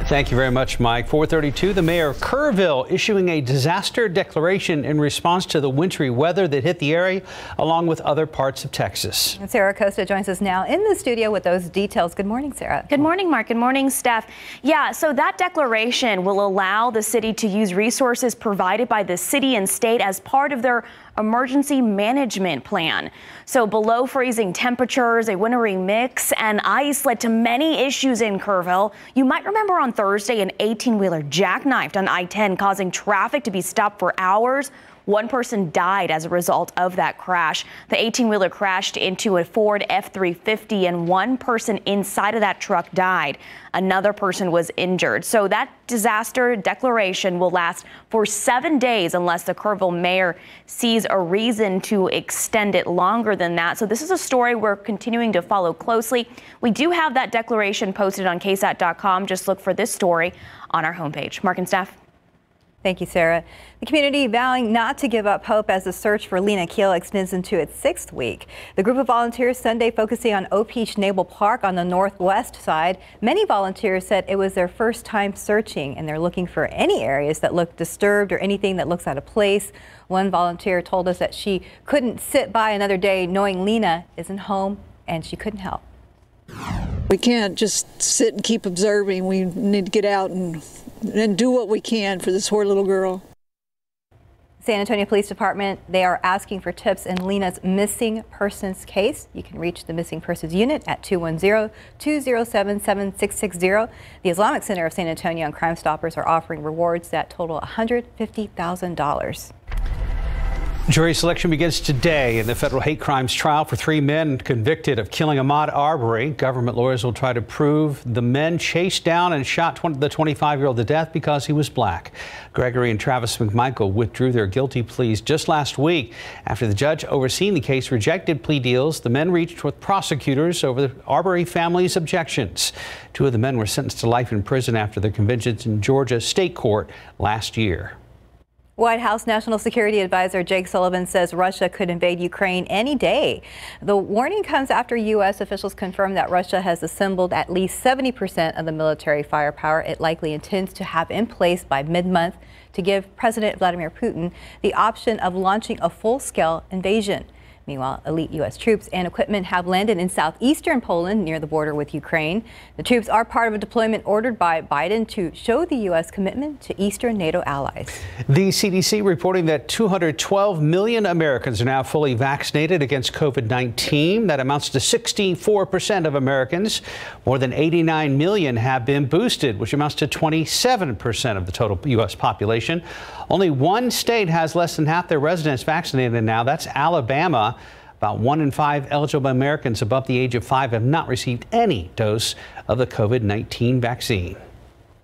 Thank you very much, Mike. 4:32, the mayor of Kerrville issuing a disaster declaration in response to the wintry weather that hit the area, along with other parts of Texas. And Sarah Costa joins us now in the studio with those details. Good morning, Sarah. Good morning, Mark. Good morning, Steph. Yeah, so that declaration will allow the city to use resources provided by the city and state as part of their emergency management plan. So below freezing temperatures, a wintry mix, and ice led to many issues in Kerrville. You might remember on Thursday, an 18-wheeler jackknifed on I-10, causing traffic to be stopped for hours. One person died as a result of that crash. The 18-wheeler crashed into a Ford F-350 and one person inside of that truck died. Another person was injured. So that disaster declaration will last for 7 days unless the Kerrville mayor sees a reason to extend it longer than that. So this is a story we're continuing to follow closely. We do have that declaration posted on KSAT.com. Just look for this story on our homepage. Mark and Steph. Thank you, Sarah. The community vowing not to give up hope as the search for Lena Keel extends into its 6th week. The group of volunteers Sunday focusing on Opeach Naval Park on the northwest side. Many volunteers said it was their first time searching, and they're looking for any areas that look disturbed or anything that looks out of place. One volunteer told us that she couldn't sit by another day knowing Lena isn't home, and she couldn't help. We can't just sit and keep observing. We need to get out and do what we can for this poor little girl. San Antonio Police Department, they are asking for tips in Lena's missing persons case. You can reach the missing persons unit at 210-207-7660. The Islamic Center of San Antonio and Crime Stoppers are offering rewards that total $150,000. Jury selection begins today in the federal hate crimes trial for 3 men convicted of killing Ahmaud Arbery. Government lawyers will try to prove the men chased down and shot the 25-year-old to death because he was black. Gregory and Travis McMichael withdrew their guilty pleas just last week after the judge overseeing the case rejected plea deals the men reached with prosecutors over the Arbery family's objections. 2 of the men were sentenced to life in prison after their convictions in Georgia state court last year. White House National Security Advisor Jake Sullivan says Russia could invade Ukraine any day. The warning comes after U.S. officials confirmed that Russia has assembled at least 70% of the military firepower it likely intends to have in place by mid-month to give President Vladimir Putin the option of launching a full-scale invasion. Meanwhile, elite U.S. troops and equipment have landed in southeastern Poland near the border with Ukraine. The troops are part of a deployment ordered by Biden to show the U.S. commitment to Eastern NATO allies. The CDC reporting that 212 million Americans are now fully vaccinated against COVID-19. That amounts to 64% of Americans. More than 89 million have been boosted, which amounts to 27% of the total U.S. population. Only one state has less than half their residents vaccinated now. That's Alabama. About 1 in 5 eligible Americans above the age of 5 have not received any dose of the COVID-19 vaccine.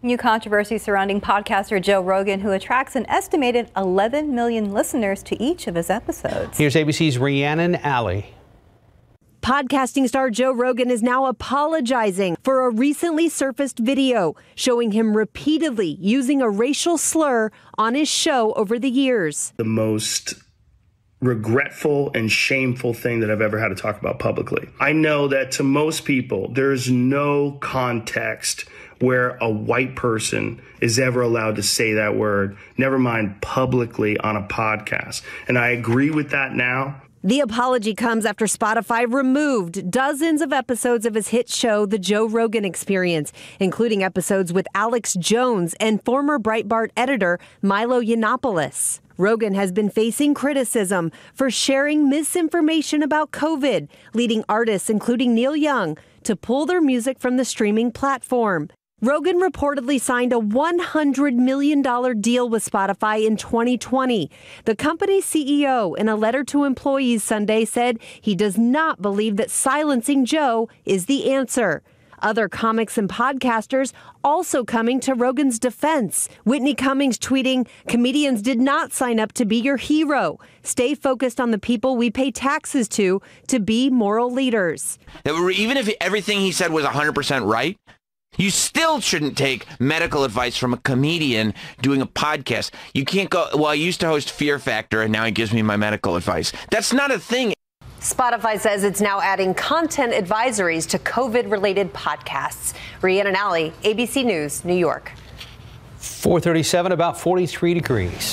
New controversy surrounding podcaster Joe Rogan, who attracts an estimated 11 million listeners to each of his episodes. Here's ABC's Rhiannon Alley. Podcasting star Joe Rogan is now apologizing for a recently surfaced video showing him repeatedly using a racial slur on his show over the years. The most regretful and shameful thing that I've ever had to talk about publicly. I know that to most people, there's no context where a white person is ever allowed to say that word, never mind publicly on a podcast. And I agree with that now. The apology comes after Spotify removed dozens of episodes of his hit show, The Joe Rogan Experience, including episodes with Alex Jones and former Breitbart editor Milo Yiannopoulos. Rogan has been facing criticism for sharing misinformation about COVID, leading artists, including Neil Young, to pull their music from the streaming platform. Rogan reportedly signed a $100 million deal with Spotify in 2020. The company's CEO, in a letter to employees Sunday, said he does not believe that silencing Joe is the answer. Other comics and podcasters also coming to Rogan's defense. Whitney Cummings tweeting, "Comedians did not sign up to be your hero. Stay focused on the people we pay taxes to be moral leaders." Even if everything he said was 100% right, you still shouldn't take medical advice from a comedian doing a podcast. You can't go, well, I used to host Fear Factor and now he gives me my medical advice. That's not a thing. Spotify says it's now adding content advisories to COVID-related podcasts. Rhiannon Alley, ABC News, New York. 437, about 43 degrees.